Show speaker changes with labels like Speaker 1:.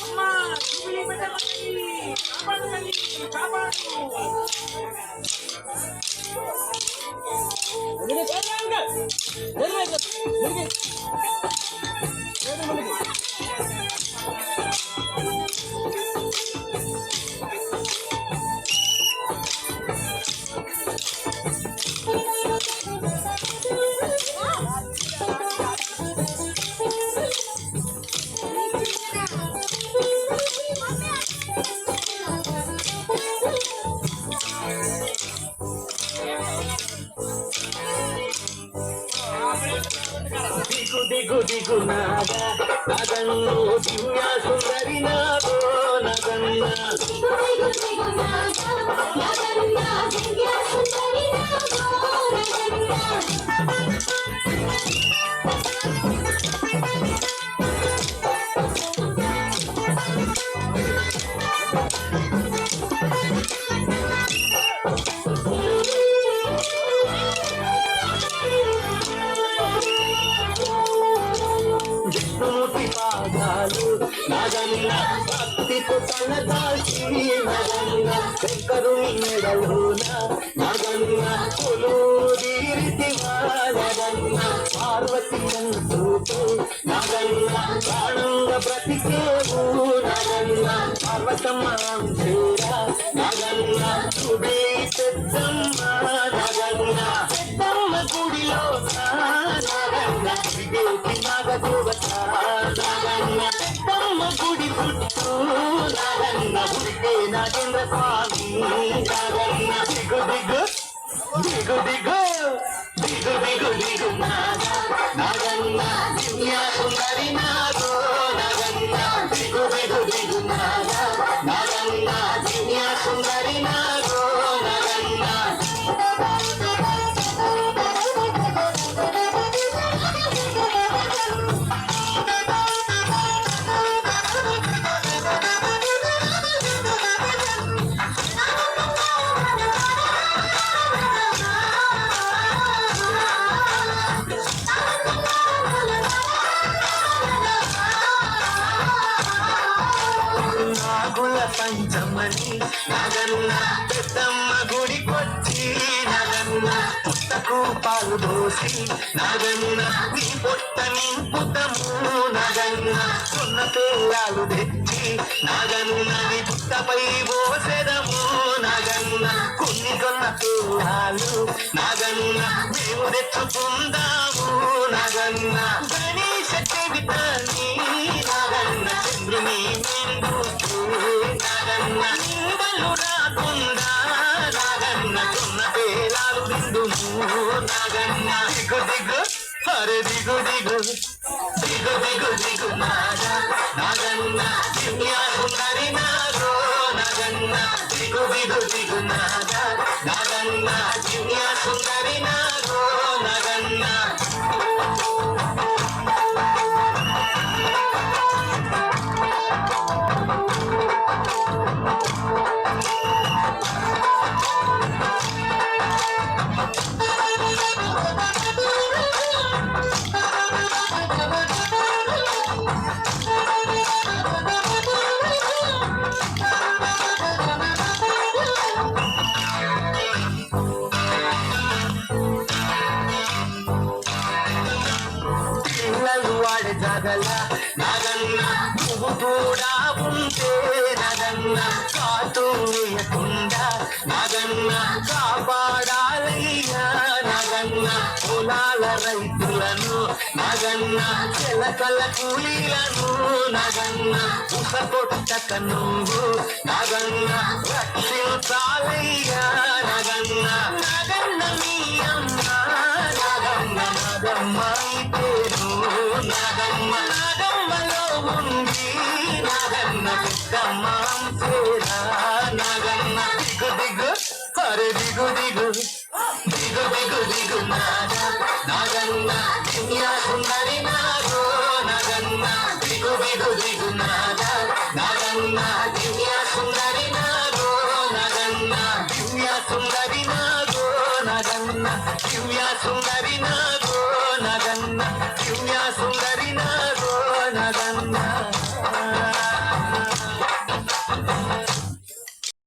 Speaker 1: అమ్మా జూబిలి పెట్టమని కాపాడు తల్లి కాపాడు.
Speaker 2: దిగు దిగు దిగు నాగా నగన్ను దివ్య సుందరి నాగో నగన్న విష్ణుమూర్తి పాదాలు నగన్న భక్తితో తనదాల్చి నగన్న శంకరుని మెడలోన నగన్న కొలుదీరితివా నగన్న పార్వతి అంటూతో నగన్న ప్రాణంగా బ్రతికేవు నగన్న పార్వతమ్మ అంటేరా నగన్న గుడి పెద్దమ్మ నగన్న పెద్దమ్మ గుడిలో నగన్న వివేకి నాగదేవత నగన్న పెద్దమ్మ గుడి పుట్టు నగన్న గుడికే నాగేంద్ర స్వామి నగన్న దిగు దిగు దిగు దిగు దిగు దిగు దిగు నగన్న దివ్య సుందరి నాగో నగన్న దిగు దిగు దిగు నగన్న దివ్య సుందరి నాగో నగన్న నాగుల పంచమని నగన్న పెద్దమ్మ గుడికొచ్చి నగన్న పుట్టకు పాలు దోసి నగన్న నీ పొట్ట నింపుతము నగన్న కొన్న పిల్లలు తెచ్చి నగన్న నీ పుట్టపై పోసెదము నగన్న కొన్ని కొన్న పిల్లలు నగన్న మేము తెచ్చుకుందాము నగన్న గణేశ చవితని నగన్న చంద్రుని నగన్న నిందలు రాకుండా నగన్న కొన్న పేలాలు దిందుము నగన్న దిగు దిగు అరే దిగు దిగు దిగు దిగు దిగు నగన్న దివ్య సుందరి నాగో నగన్న దిగు దిగు దిగు నగన్న దివ్య సుందరి నాగో నగన్న జగల నగన్న నువ్వు కూడా ఉంటే నగన్న కాటు వేయకుండా నగన్న కాపాడాలయ్యా నగన్న పొలాల రైతులను నగన్న చెలకల కూలీలను నగన్న ఉస కొట్టక నువ్వు నగన్న రక్షించాలయ్యా నగన్న నగన్న మీ అమ్మ నగన్న నగమ్మ పేరు నగమ్మ నగమ్మలో ఉంది నగన్న పెద్దమ్మ పేరా నగన్న దిగు దిగు అరే దిగు దిగు దిగు దిగు దిగు నగన్న దివ్య సుందరి నాగో నగన్న దిగు దిగు దిగు నగన్న దివ్య సుందరి నాగో నగన్న దివ్య సుందరి నాగో నగన్న దివ్య సుందరి నాగో నగన్న దివ్య సుందరి నాగో నగన్న